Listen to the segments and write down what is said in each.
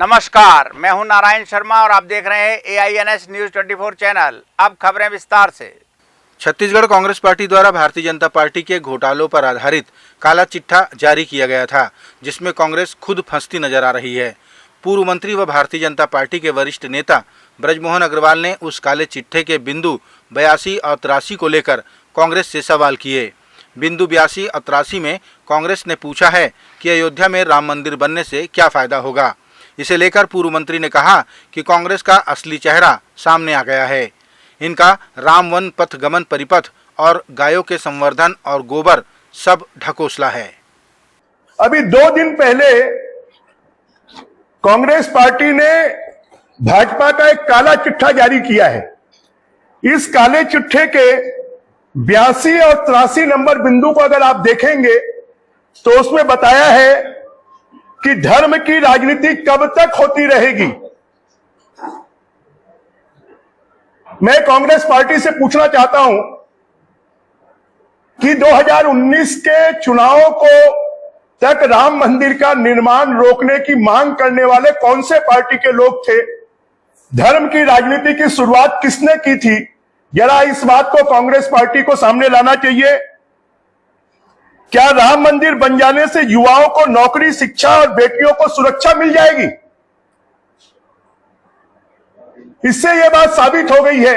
नमस्कार, मैं हूं नारायण शर्मा और आप देख रहे हैं AINS न्यूज 24 चैनल। अब खबरें विस्तार से। छत्तीसगढ़ कांग्रेस पार्टी द्वारा भारतीय जनता पार्टी के घोटालों पर आधारित काला चिट्ठा जारी किया गया था, जिसमें कांग्रेस खुद फंसती नजर आ रही है। पूर्व मंत्री व भारतीय जनता पार्टी के वरिष्ठ नेता ब्रजमोहन अग्रवाल ने उस काले चिट्ठे के बिंदु 82 और 83 को लेकर कांग्रेस से सवाल किए। बिंदु 82 और 83 में कांग्रेस ने पूछा है कि अयोध्या में राम मंदिर बनने से क्या फायदा होगा। इसे लेकर पूर्व मंत्री ने कहा कि कांग्रेस का असली चेहरा सामने आ गया है। इनका राम वन पथ गमन परिपथ और गायों के संवर्धन और गोबर सब ढकोसला है। अभी 2 दिन पहले कांग्रेस पार्टी ने भाजपा का एक काला चिट्ठा जारी किया है। इस काले चिट्ठे के 82 और 83 नंबर बिंदु को अगर आप देखेंगे तो उसमें बताया है कि धर्म की राजनीति कब तक होती रहेगी। मैं कांग्रेस पार्टी से पूछना चाहता हूं कि 2019 के चुनावों को तक राम मंदिर का निर्माण रोकने की मांग करने वाले कौन से पार्टी के लोग थे? धर्म की राजनीति की शुरुआत किसने की थी? जरा इस बात को कांग्रेस पार्टी को सामने लाना चाहिए। क्या राम मंदिर बन जाने से युवाओं को नौकरी, शिक्षा और बेटियों को सुरक्षा मिल जाएगी? इससे यह बात साबित हो गई है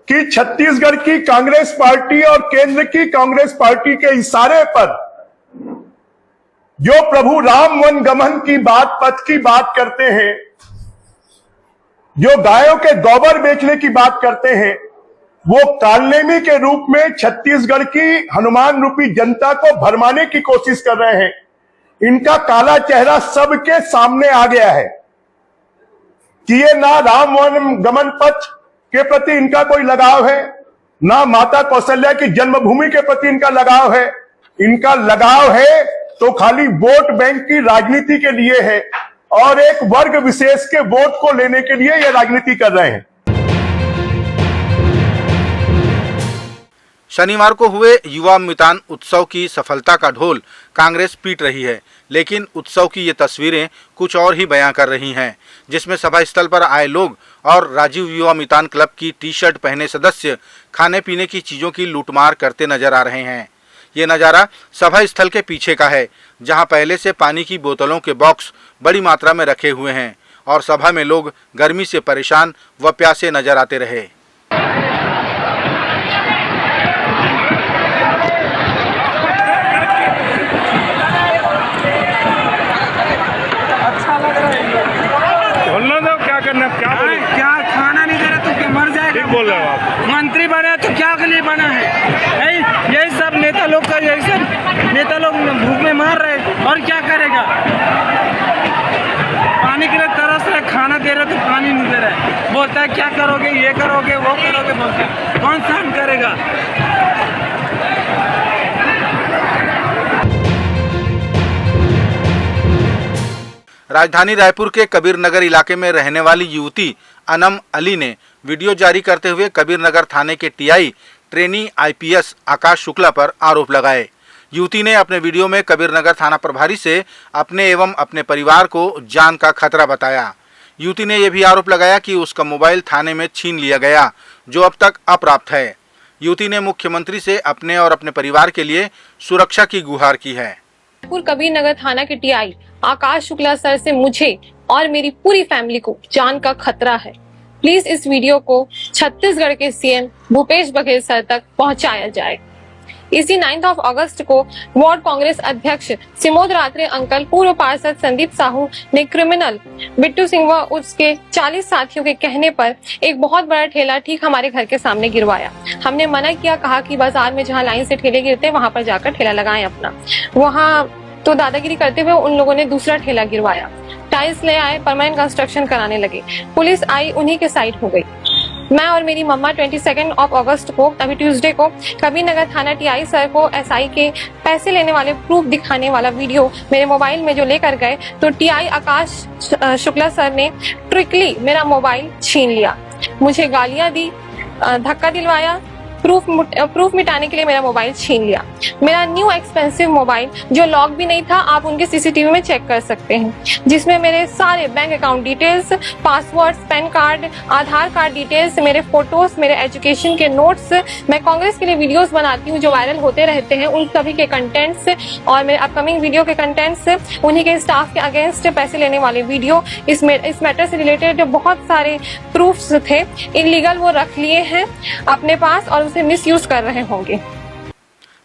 कि छत्तीसगढ़ की कांग्रेस पार्टी और केंद्र की कांग्रेस पार्टी के इशारे पर जो प्रभु राम वन गमन की बात, पथ की बात करते हैं, जो गायों के गोबर बेचने की बात करते हैं, वो कालनेमी के रूप में छत्तीसगढ़ की हनुमान रूपी जनता को भरमाने की कोशिश कर रहे हैं। इनका काला चेहरा सबके सामने आ गया है कि ये ना राम वन गमन पथ के प्रति इनका कोई लगाव है, ना माता कौशल्या की जन्मभूमि के प्रति इनका लगाव है। इनका लगाव है तो खाली वोट बैंक की राजनीति के लिए है और एक वर्ग विशेष के वोट को लेने के लिए ये राजनीति कर रहे हैं। शनिवार को हुए युवा मितान उत्सव की सफलता का ढोल कांग्रेस पीट रही है, लेकिन उत्सव की ये तस्वीरें कुछ और ही बयां कर रही हैं, जिसमें सभा स्थल पर आए लोग और राजीव युवा मितान क्लब की टी-शर्ट पहने सदस्य खाने पीने की चीज़ों की लूटमार करते नजर आ रहे हैं। ये नज़ारा सभा स्थल के पीछे का है, जहां पहले से पानी की बोतलों के बॉक्स बड़ी मात्रा में रखे हुए हैं और सभा में लोग गर्मी से परेशान व प्यासे नजर आते रहे। क्या खाना नहीं दे रहे तो क्या मर जाएगा? बोल रहे हो आप? मंत्री बने तो क्या के लिए बना है? यही सब नेता लोग का, यही सब नेता लोग भूख में मार रहे और क्या करेगा? पानी के लिए तरस रहे, खाना दे रहे तो पानी नहीं दे रहे। बोलता है क्या करोगे, ये करोगे, वो करोगे, बोलते हैं। कौन सहन करेगा? राजधानी रायपुर के कबीर नगर इलाके में रहने वाली युवती अनम अली ने वीडियो जारी करते हुए कबीर नगर थाने के टीआई ट्रेनी IPS आकाश शुक्ला पर आरोप लगाए। युवती ने अपने वीडियो में कबीर नगर थाना प्रभारी से अपने एवं अपने परिवार को जान का खतरा बताया। युवती ने यह भी आरोप लगाया कि उसका मोबाइल थाने में छीन लिया गया, जो अब तक अप्राप्त है। युवती ने मुख्यमंत्री से अपने और अपने परिवार के लिए सुरक्षा की गुहार की है। कबीर नगर थाना के टीआई आकाश शुक्ला सर से मुझे और मेरी पूरी फैमिली को जान का खतरा है। प्लीज इस वीडियो को छत्तीसगढ़ के CM भूपेश बघेल सर तक पहुंचाया जाए। इसी 9 अगस्त को वार्ड कांग्रेस अध्यक्ष सिमोद रात्रे अंकल पूर्व पार्षद संदीप साहू ने क्रिमिनल बिट्टू सिंह व उसके 40 साथियों के कहने पर एक बहुत बड़ा ठेला ठीक हमारे घर के सामने गिरवाया। हमने मना किया, कहा कि बाजार में जहाँ लाइन से ठेले गिरते वहां पर जाकर ठेला लगाएं अपना। वहां तो दादागिरी करते हुए उन लोगों ने दूसरा ठेला गिरवाया। टाइल्स ले आए, परमानेंट कंस्ट्रक्शन कराने लगे। पुलिस आई, उन्हीं के साइड हो गई। मैं और मेरी मम्मा 22 अगस्त को, अभी ट्यूसडे को, कबीर नगर थाना टीआई सर को SI के पैसे लेने वाले प्रूफ दिखाने वाला वीडियो मेरे मोबाइल में जो लेकर गए, तो टीआई आकाश शुक्ला सर ने ट्रिकली मेरा मोबाइल छीन लिया, मुझे गालियां दी, धक्का दिलवाया, प्रूफ मिटाने के लिए मेरा मोबाइल छीन लिया। मेरा न्यू एक्सपेंसिव मोबाइल जो लॉक भी नहीं था, आप उनके सीसीटीवी में चेक कर सकते हैं, जिसमें मेरे सारे bank account details, passwords, PAN card, Aadhaar card details, मेरे फोटोज, मेरे एजुकेशन के नोट्स, मैं कांग्रेस के लिए वीडियोस बनाती हूँ जो वायरल होते रहते हैं, उन सभी के कंटेंट्स और मेरे अपकमिंग वीडियो के कंटेंट्स, उन्हीं के स्टाफ के अगेंस्ट पैसे लेने वाले वीडियो, इस मैटर से रिलेटेड बहुत सारे प्रूफ्स थे, इलीगल वो रख लिए हैं अपने पास और उसे मिसयूज कर रहे होंगे।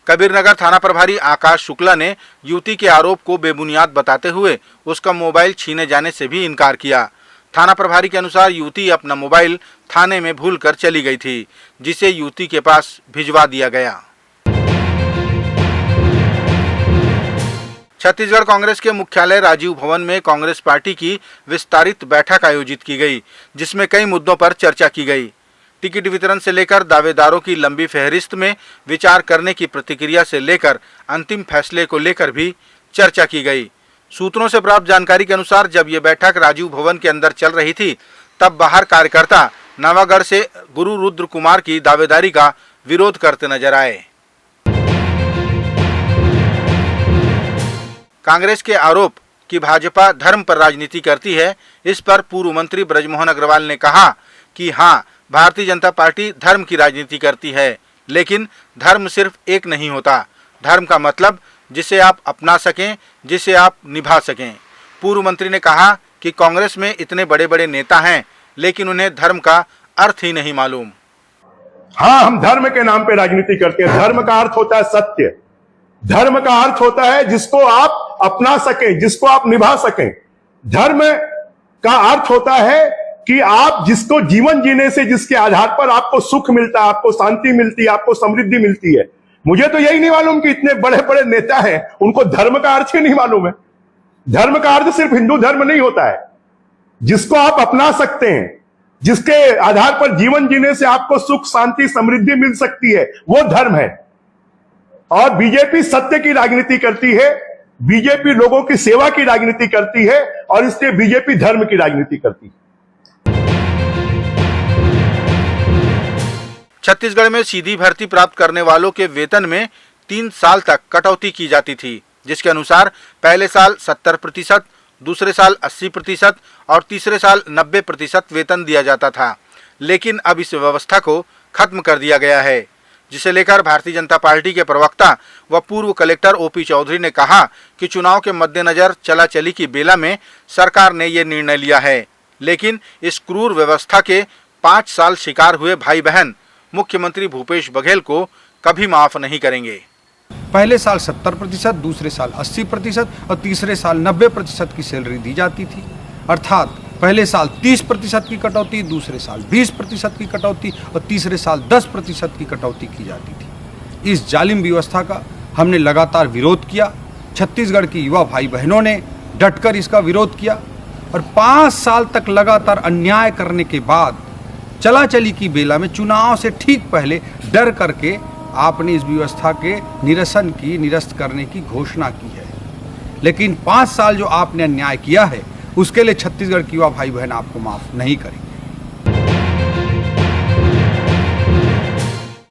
कबीरनगर थाना प्रभारी आकाश शुक्ला ने युवती के आरोप को बेबुनियाद बताते हुए उसका मोबाइल छीने जाने से भी इनकार किया। थाना प्रभारी के अनुसार युवती अपना मोबाइल थाने में भूलकर चली गई थी, जिसे युवती के पास भिजवा दिया गया। छत्तीसगढ़ कांग्रेस के मुख्यालय राजीव भवन में कांग्रेस पार्टी की विस्तारित बैठक आयोजित की गई, जिसमें कई मुद्दों पर चर्चा की गई। टिकट वितरण से लेकर दावेदारों की लंबी फहरिस्त में विचार करने की प्रतिक्रिया से लेकर अंतिम फैसले को लेकर भी चर्चा की गई। सूत्रों से प्राप्त जानकारी के अनुसार जब ये बैठक राजीव भवन के अंदर चल रही थी, तब बाहर कार्यकर्ता नवागढ़ से गुरु रुद्र कुमार की दावेदारी का विरोध करते नजर आए। कांग्रेस के आरोप कि भाजपा धर्म पर राजनीति करती है, इस पर पूर्व मंत्री ब्रजमोहन अग्रवाल ने कहा कि हाँ, भारतीय जनता पार्टी धर्म की राजनीति करती है, लेकिन धर्म सिर्फ एक नहीं होता। धर्म का मतलब जिसे आप अपना सकें, जिसे आप निभा सकें। पूर्व मंत्री ने कहा कि कांग्रेस में इतने बड़े बड़े नेता हैं, लेकिन उन्हें धर्म का अर्थ ही नहीं मालूम। हाँ, हम धर्म के नाम पे राजनीति करते हैं। धर्म का अर्थ होता है सत्य। धर्म का अर्थ होता है जिसको आप अपना सकें, जिसको आप निभा सकें। धर्म का अर्थ होता है कि आप जिसको जीवन जीने से, जिसके आधार पर आपको सुख मिलता है, आपको शांति मिलती है, आपको समृद्धि मिलती है। मुझे तो यही नहीं मालूम कि इतने बड़े बड़े नेता हैं, उनको धर्म का अर्थ ही नहीं मालूम है। धर्म का अर्थ सिर्फ हिंदू धर्म नहीं होता है। जिसको आप अपना सकते हैं, जिसके आधार पर जीवन जीने से आपको सुख, शांति, समृद्धि मिल सकती है, वो धर्म है। और बीजेपी सत्य की राजनीति करती है, बीजेपी लोगों की सेवा की राजनीति करती है, और इसलिए बीजेपी धर्म की राजनीति करती है। छत्तीसगढ़ में सीधी भर्ती प्राप्त करने वालों के वेतन में 3 साल तक कटौती की जाती थी, जिसके अनुसार पहले साल 70%, दूसरे साल 80% और तीसरे साल 90% वेतन दिया जाता था। लेकिन अब इस व्यवस्था को खत्म कर दिया गया है, जिसे लेकर भारतीय जनता पार्टी के प्रवक्ता व पूर्व कलेक्टर ओपी चौधरी ने कहा कि चुनाव के मद्देनजर चला-चली की बेला में सरकार ने ये निर्णय लिया है, लेकिन इस क्रूर व्यवस्था के 5 साल शिकार हुए भाई बहन मुख्यमंत्री भूपेश बघेल को कभी माफ नहीं करेंगे। पहले साल 70%, दूसरे साल 80% और तीसरे साल 90% की सैलरी दी जाती थी। अर्थात पहले साल 30% की कटौती, दूसरे साल 20% की कटौती और तीसरे साल 10% की कटौती की जाती थी। इस जालिम व्यवस्था का हमने लगातार विरोध किया। छत्तीसगढ़ की युवा भाई बहनों ने डटकर इसका विरोध किया और 5 साल तक लगातार अन्याय करने के बाद चला-चली की बेला में चुनाव से ठीक पहले डर करके आपने इस व्यवस्था के निरस्त करने की घोषणा की है। लेकिन 5 साल जो आपने अन्याय किया है, उसके लिए छत्तीसगढ़ की युवा भाई बहन आपको माफ नहीं करेंगे।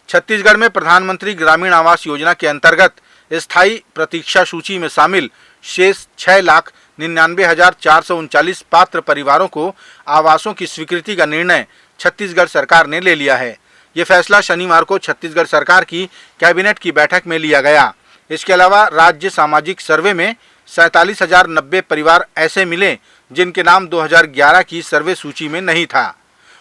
छत्तीसगढ़ में प्रधानमंत्री ग्रामीण आवास योजना के अंतर्गत स्थायी प्रतीक्षा सूची में शामिल शेष 6,99,439 पात्र परिवारों को आवासों की स्वीकृति का निर्णय छत्तीसगढ़ सरकार ने ले लिया है। ये फैसला शनिवार को छत्तीसगढ़ सरकार की कैबिनेट की बैठक में लिया गया। इसके अलावा राज्य सामाजिक सर्वे में 47,090 परिवार ऐसे मिले जिनके नाम 2011 की सर्वे सूची में नहीं था।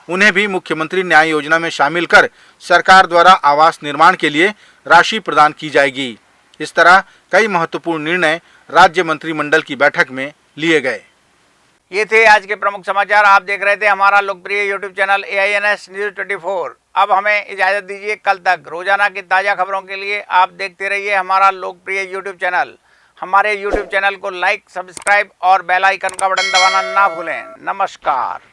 उन्हें भी मुख्यमंत्री न्याय योजना में शामिल कर सरकार द्वारा आवास निर्माण के लिए राशि प्रदान की जाएगी। इस तरह कई महत्वपूर्ण निर्णय राज्य मंत्रिमंडल की बैठक में लिए गए। ये थे आज के प्रमुख समाचार। आप देख रहे थे हमारा लोकप्रिय यूट्यूब चैनल AINS न्यूज़ 24। अब हमें इजाज़त दीजिए। कल तक रोजाना की ताज़ा खबरों के लिए आप देखते रहिए हमारा लोकप्रिय यूट्यूब चैनल। हमारे यूट्यूब चैनल को लाइक, सब्सक्राइब और बेल आइकन का बटन दबाना ना भूलें। नमस्कार।